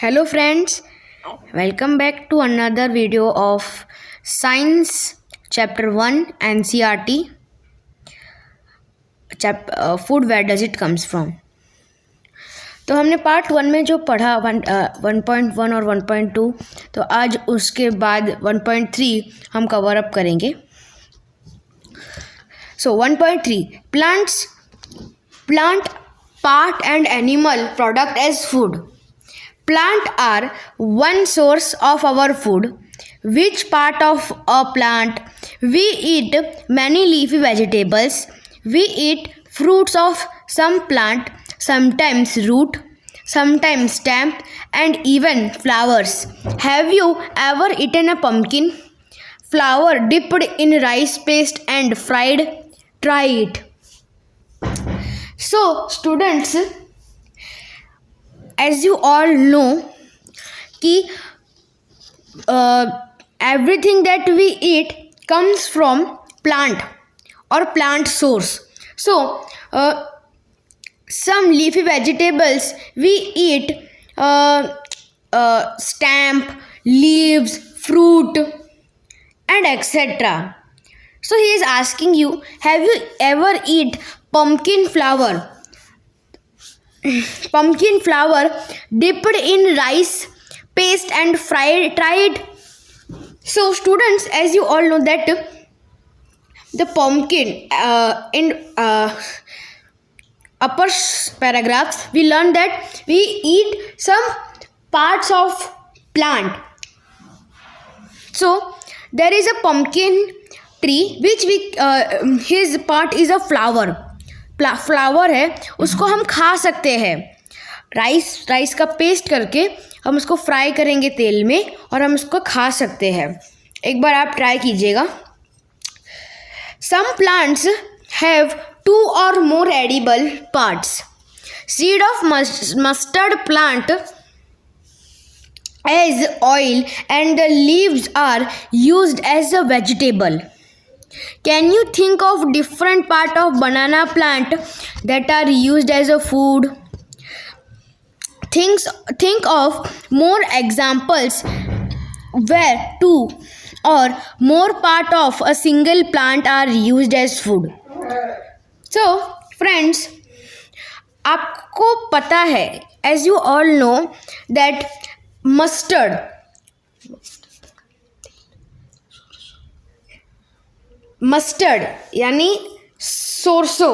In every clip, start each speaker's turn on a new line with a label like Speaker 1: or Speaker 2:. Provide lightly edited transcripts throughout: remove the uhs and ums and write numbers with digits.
Speaker 1: Hello friends, welcome back to another video of Science Chapter 1 NCERT Food where does it comes from। तो हमने part 1 में जो पढ़ा 1.1 और 1.2, तो आज उसके बाद 1.3 हम कवर अप करेंगे। सो 1.3 plant part and animal product as food। Plant are one source of our food. Which part of a plant? We eat many leafy vegetables. We eat fruits of some plant, sometimes root, sometimes stem, and even flowers. Have you ever eaten a pumpkin? Flour dipped in rice paste and fried? Try it. So, students, as you all know कि everything that we eat comes from plant or plant source. So some leafy vegetables we eat stamp, leaves, fruit and etc. So he is asking you, have you ever eat pumpkin flour? Pumpkin flour dipped in rice paste and fried? Tried. So students, as you all know that the pumpkin in upper paragraphs we learn that we eat some parts of plant. So there is a pumpkin tree which we his part is a flower. Flower है, उसको हम खा सकते हैं। Rice का paste करके हम उसको फ्राई करेंगे तेल में और हम उसको खा सकते हैं। एक बार आप ट्राई कीजिएगा। Some plants have 2 or more edible parts. Seed of mustard plant as oil and the leaves are used as a vegetable. Can you think of different part of banana plant that are used as a food? Think of more examples where 2 or more part of a single plant are used as food. So friends, आपको पता है, as you all know that mustard यानी सरसों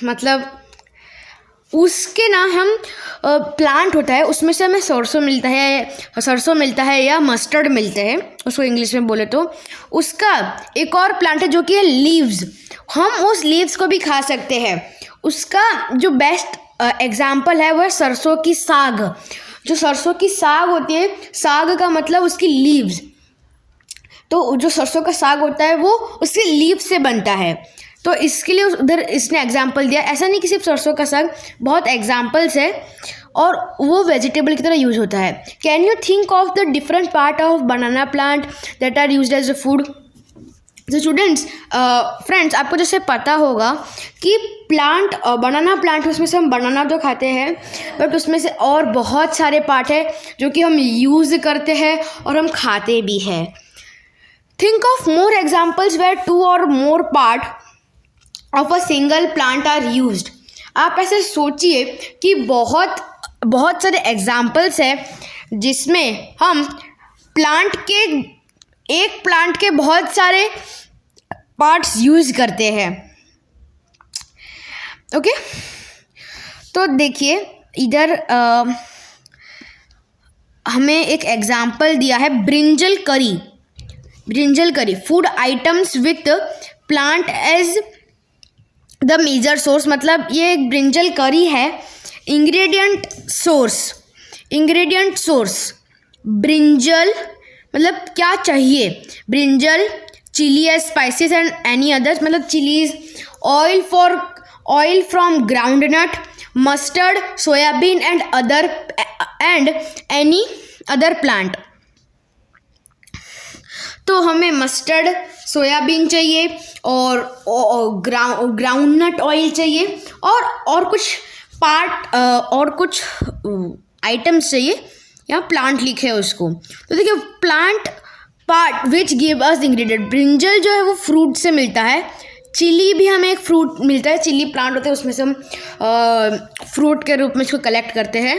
Speaker 1: मतलब उसके ना हम plant होता है, उसमें से हमें सरसों मिलता है या मस्टर्ड मिलते हैं, उसको इंग्लिश में बोले तो। उसका एक और प्लांट है जो कि है लीव्स। हम उस लीव्स को भी खा सकते हैं। उसका जो बेस्ट एग्जाम्पल है वह सरसों की साग। जो सरसों की साग होती है, साग का मतलब उसकी लीव्स, तो जो सरसों का साग होता है वो उसकी लीव से बनता है। तो इसके लिए उधर इसने एग्जाम्पल दिया। ऐसा नहीं कि सिर्फ सरसों का साग, बहुत एग्जाम्पल्स है और वो वेजिटेबल की तरह यूज होता है। Can you think of the different part of banana plant that are used as a food? तो स्टूडेंट्स, फ्रेंड्स, आपको जैसे पता होगा कि बनाना प्लांट, उसमें से हम बनाना तो खाते हैं, बट उसमें से और बहुत सारे पार्ट है जो कि हम यूज़ करते हैं और हम खाते भी हैं। Think of more examples where 2 or more part of a single plant are used. आप ऐसे सोचिए कि बहुत सारे एग्जाम्पल्स हैं जिसमें हम एक प्लांट के बहुत सारे पार्ट्स यूज करते हैं। ओके, तो देखिए इधर हमें एक एग्जाम्पल दिया है brinjal curry food items with plant as the major source. मतलब ये एक ब्रिंजल करी है। इंग्रेडिएंट सोर्स ब्रिंजल मतलब क्या चाहिए? Brinjal, chilli as spices and any others, मतलब chillies, oil from groundnut, mustard, soybean and any other plant. तो हमें मस्टर्ड, सोयाबीन चाहिए और ग्राउंडनट ऑयल चाहिए और कुछ आइटम्स चाहिए। यहाँ प्लांट लिखे है उसको, तो देखिए plant part which give us ingredient. Brinjal जो है वो फ्रूट से मिलता है, चिली भी हमें एक फ्रूट मिलता है, चिली प्लांट होता है उसमें से हम फ्रूट के रूप में इसको कलेक्ट करते हैं।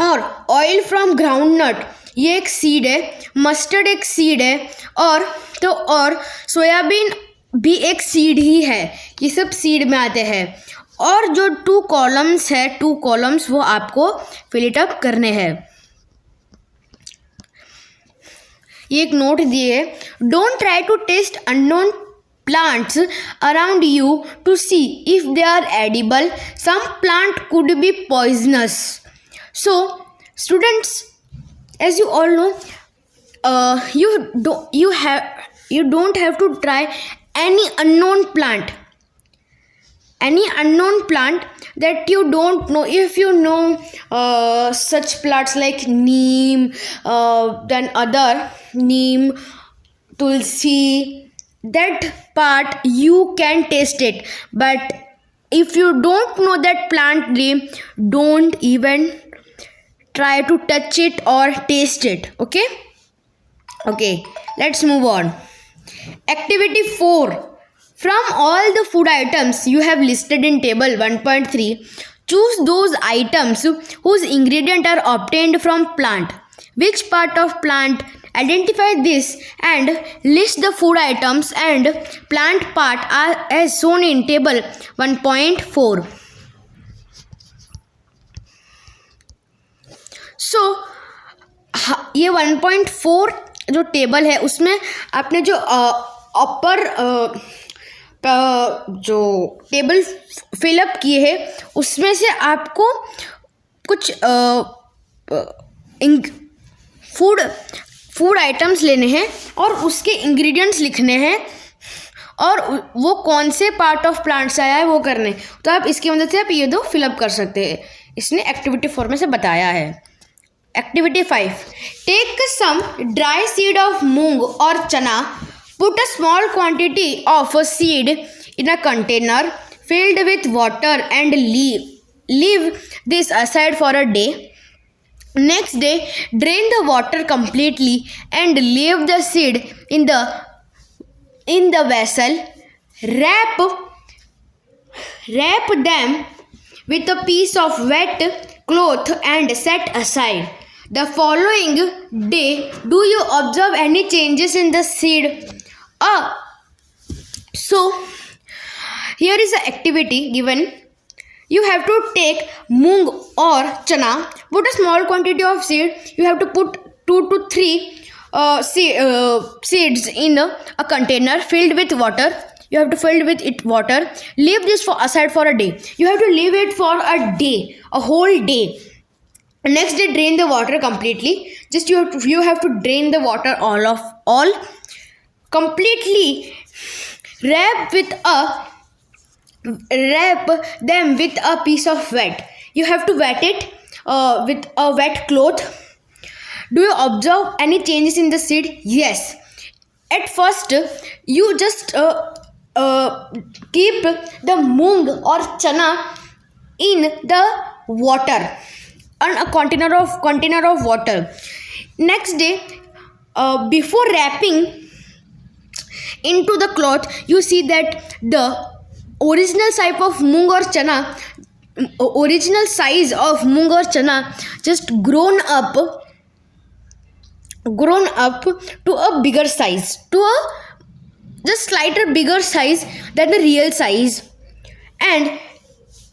Speaker 1: और ऑयल फ्रॉम ग्राउंडनट ये एक सीड है, मस्टर्ड एक सीड है, और सोयाबीन भी एक सीड ही है। ये सब सीड में आते हैं। और जो 2 कॉलम्स है, 2 कॉलम्स वो आपको फिल इट अप करने हैं। ये एक नोट दिए है, don't try to taste unknown plants around you to see if they are edible. Some plant could be poisonous. So students, as you all know, you don't have to try any unknown plant that you don't know. If you know such plants like neem, then other neem, tulsi, that part you can taste it. But if you don't know that plant name, don't even try to touch it or taste it. Okay, let's move on. Activity 4. From all the food items you have listed in table 1.3, choose those items whose ingredients are obtained from plant. Which part of plant? Identify this and list the food items and plant part are as shown in table 1.4. So ये 1.4 जो table है उसमें आपने जो अपर जो table fill up किए हैं उसमें से आपको कुछ फूड आइटम्स लेने हैं और उसके इंग्रेडिएंट्स लिखने हैं और वो कौन से पार्ट ऑफ प्लांट से आया है वो करने। तो आप इसकी मदद से आप ये 2 फिलअप कर सकते हैं। इसने एक्टिविटी 4 में से बताया है। Activity 5, take some dry seed of moong और chana, put a small quantity of seed in a container filled with water and leave this aside for a day. Next day, drain the water completely and leave the seed in the vessel. Wrap them with a piece of wet cloth and set aside. The following day, do you observe any changes in the seed? So here is the activity given. You have to take moong or chana, put a small quantity of seed. You have to put 2 to 3 seeds in a container filled with water. You have to fill with it water. Leave this aside for a day. You have to leave it for a day, a whole day. Next day, drain the water completely. Just you have to drain the water all completely. Wrap them with a piece of wet. You have to wet it with a wet cloth. Do you observe any changes in the seed? Yes. At first, you just keep the moong or chana in the water, on a container of water. Next day, before wrapping into the cloth, you see that the original size of moong or chana just grown up to a bigger size, to a just slightly bigger size than the real size. And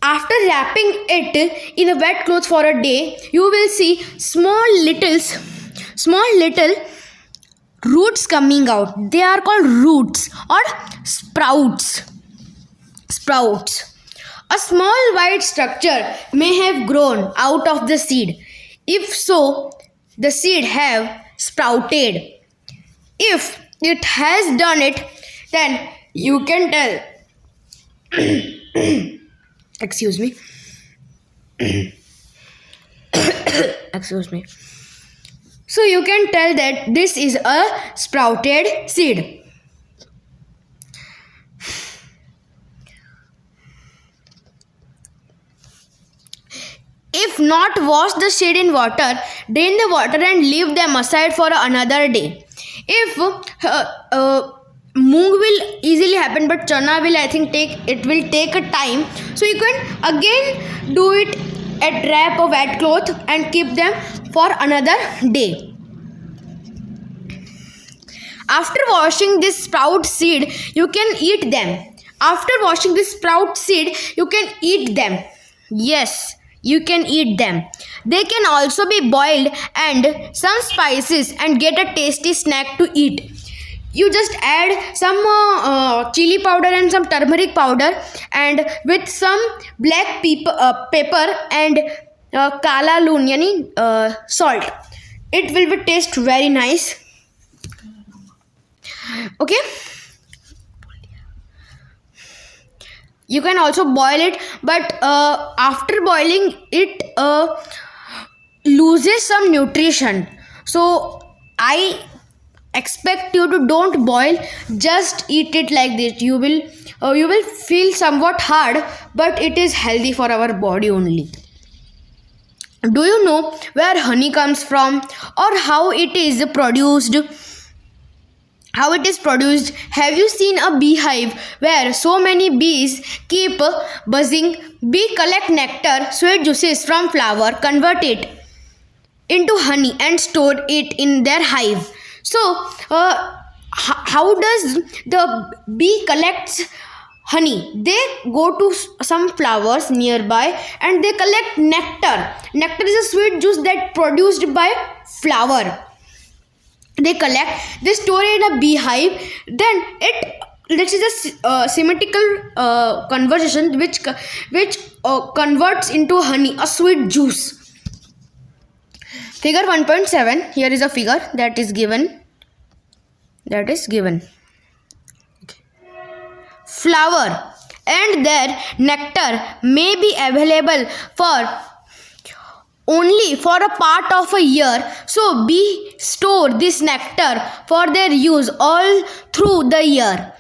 Speaker 1: after wrapping it in a wet cloth for a day, you will see small little roots coming out. They are called roots or sprouts. A small white structure may have grown out of the seed. If so, the seed have sprouted. If it has done it, then you can tell. Excuse me. So you can tell that this is a sprouted seed. If not, wash the seed in water, drain the water and leave them aside for another day. If moong will easily happen, but chana will, I think, will take a time. So you can again do it at wrap a wet cloth and keep them for another day. After washing this sprout seed, you can eat them. After washing this sprout seed, you can eat them. Yes, you can eat them. They can also be boiled and some spices and get a tasty snack to eat. You just add some chili powder and some turmeric powder, and with some black pepper and kala loon, yani salt. It will be taste very nice. Okay. You can also boil it, but after boiling it loses some nutrition. So I expect you to don't boil, just eat it like this. You will feel somewhat hard, but it is healthy for our body only. Do you know where honey comes from or how it is produced? How it is produced? Have you seen a beehive where so many bees keep buzzing? Bee collect nectar, sweet juices from flower, convert it into honey and store it in their hive. So how does the bee collects honey? They go to some flowers nearby and they collect nectar. Nectar is a sweet juice that produced by flower. They collect, they store it in a beehive. Then this is a symmetrical conversation which converts into honey, a sweet juice. Figure 1.7. Here is a figure that is given. Flower and their nectar may be available only for a part of a year, so bees store this nectar for their use all through the year.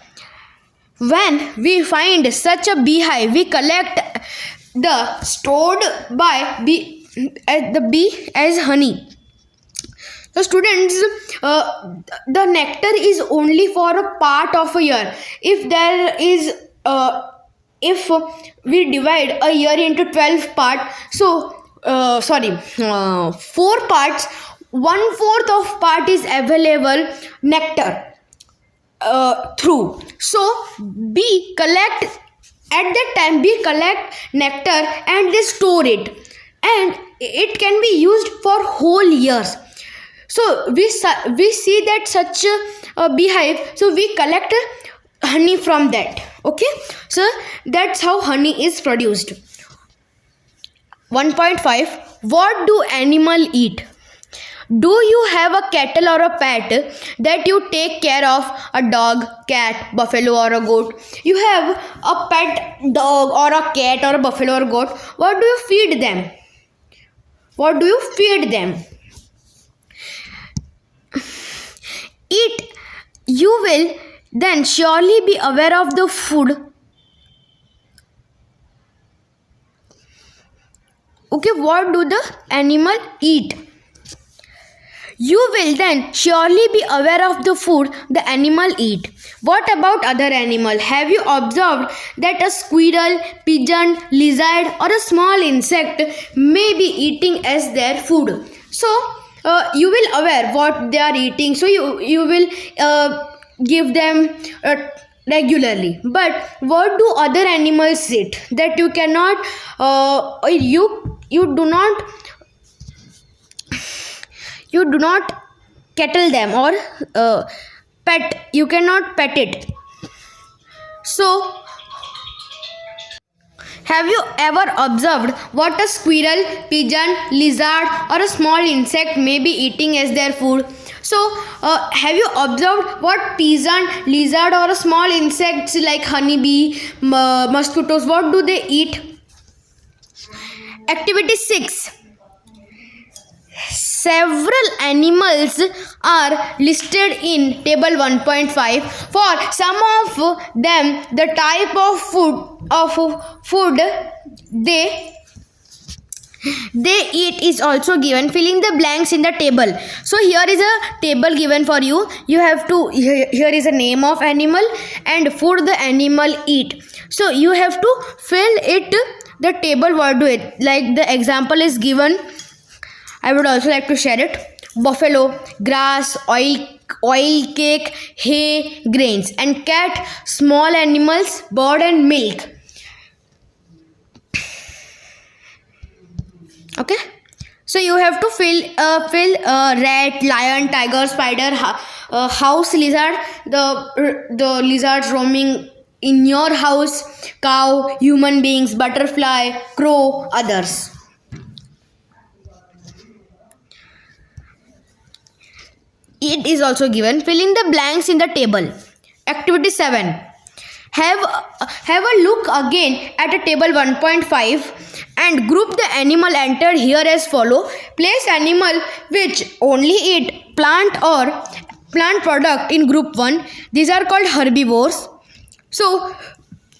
Speaker 1: When we find such a beehive, we collect the stored by the bee as honey. So students, the nectar is only for a part of a year. If there is if we divide a year into 12 parts, so 4 parts, 1/4 of part is available nectar through. So bee collect at that time, bee collect nectar and they store it, and it can be used for whole years. So we see that such a beehive, so we collect honey from that. Okay, so that's how honey is produced. 1.5. What do animals eat? Do you have a cattle or a pet that you take care of? A dog, cat, buffalo or a goat? You have a pet dog or a cat or a buffalo or goat. What do you feed them? What do you feed them? Eat. You will then surely be aware of the food. Okay, what do the animal eat? You will then surely be aware of the food the animal eat. What about other animal? Have you observed that a squirrel, pigeon, lizard or a small insect may be eating as their food? So you will aware what they are eating. So you will give them regularly. But what do other animals eat that you cannot you do not kettle them or pet. You cannot pet it. So have you ever observed what a squirrel, pigeon, lizard or a small insect may be eating as their food? So have you observed what pigeon, lizard or a small insects like honeybee, mosquitoes, what do they eat? Activity 6. several animals are listed in table 1.5. For some of them, the type of food they eat is also given. Filling the blanks in the table. So here is a table given for you. You have to, here is a name of animal and food the animal eat. So you have to fill it, the table word to it. Like the example is given. I would also like to share it. Buffalo, grass, oil cake, hay, grains. And cat, small animals, bird and milk. Okay, so you have to fill rat, lion, tiger, spider, house lizard, the lizards roaming in your house, cow, human beings, butterfly, crow, others. It is also given. Filling the blanks in the table. Activity 7. Have a look again at a table 1.5 and group the animal entered here as follow. Place animal which only eat plant or plant product in group 1. These are called herbivores. So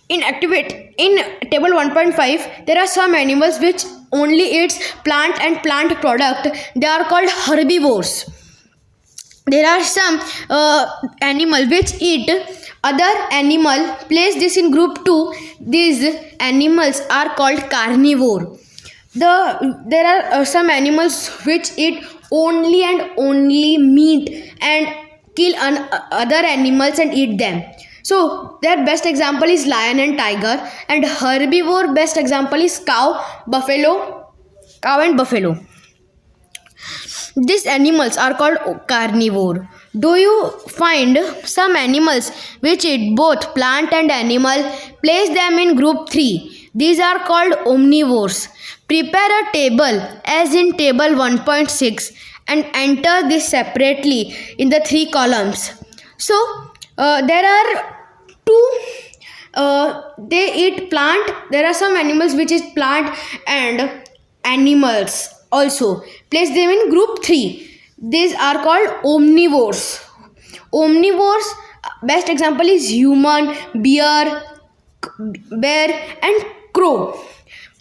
Speaker 1: in table 1.5 there are some animals which only eats plant and plant product. They are called herbivores. There are some animal which eat other animal. Place this in group 2. These animals are called carnivore. There are some animals which eat only and only meat and kill other animals and eat them. So their best example is lion and tiger, and herbivore best example is cow and buffalo. These animals are called carnivore. Do you find some animals which eat both plant and animal? Place them in group 3. These are called omnivores. Prepare a table as in table 1.6 and enter this separately in the 3 columns. So there are two. They eat plant. There are some animals which eat plant and animals also. Place them in group 3. These are called omnivores. Omnivores best example is human, bear and crow.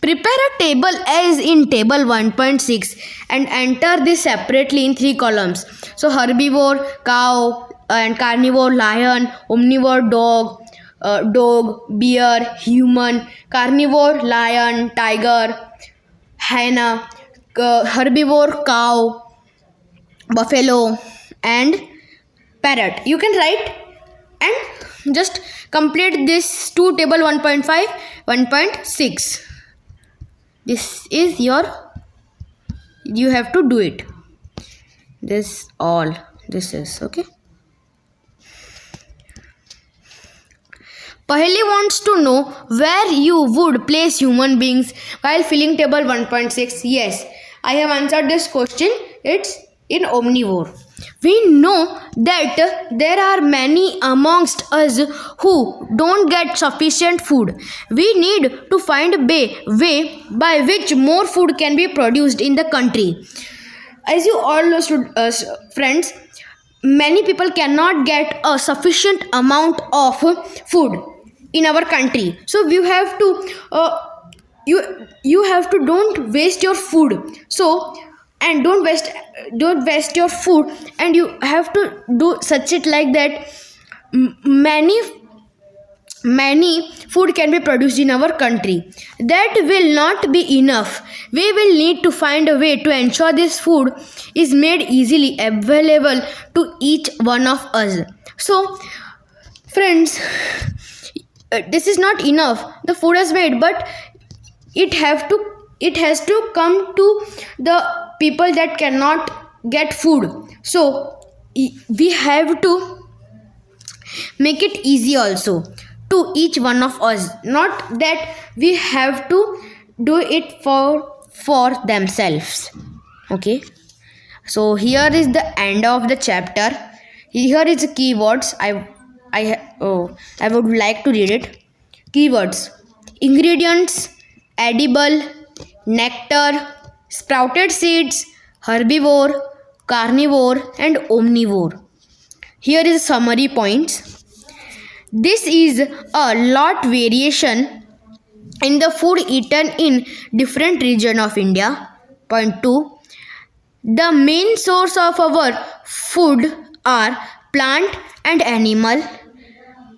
Speaker 1: Prepare a table as in table 1.6 and enter this separately in 3 columns. So herbivore, cow, and carnivore, lion, omnivore, dog, bear, human, carnivore, lion, tiger, hyena, herbivore, cow, buffalo, and parrot. You can write and just complete this to table 1.5, 1.6. This is you have to do it. This is okay. Paheli wants to know where you would place human beings while filling table 1.6. Yes, I have answered this question. It's in omnivore. We know that there are many amongst us who don't get sufficient food. We need to find a way by which more food can be produced in the country. As you all know, friends, many people cannot get a sufficient amount of food in our country. So you have to you have to don't waste your food. So and don't waste your food, and you have to do such it like that many food can be produced in our country. That will not be enough. We will need to find a way to ensure this food is made easily available to each one of us. So friends, this is not enough. The food is made, but it has to come to the people that cannot get food. So we have to make it easy also to each one of us. Not that we have to do it for themselves. Okay. So here is the end of the chapter. Here is the keywords. I would like to read it. Keywords: ingredients, edible, nectar, sprouted seeds, herbivore, carnivore and omnivore. Here is summary points. This is a lot variation in the food eaten in different region of India. Point 2. The main source of our food are plant and animal.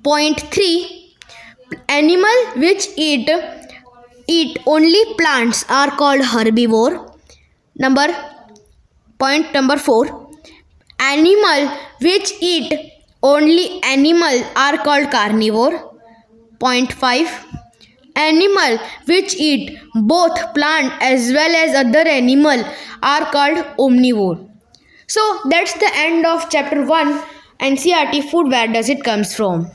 Speaker 1: Point 3. Animal which eat only plants are called herbivore. Point number 4. Animal which eat only animal are called carnivore. Point 5. Animal which eat both plant as well as other animal are called omnivore. So that's the end of chapter 1 NCERT food, where does it comes from.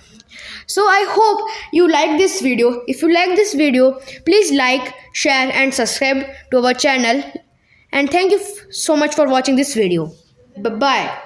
Speaker 1: So I hope you like this video. If you like this video, please like, share and subscribe to our channel. And thank you so much for watching this video. Bye bye.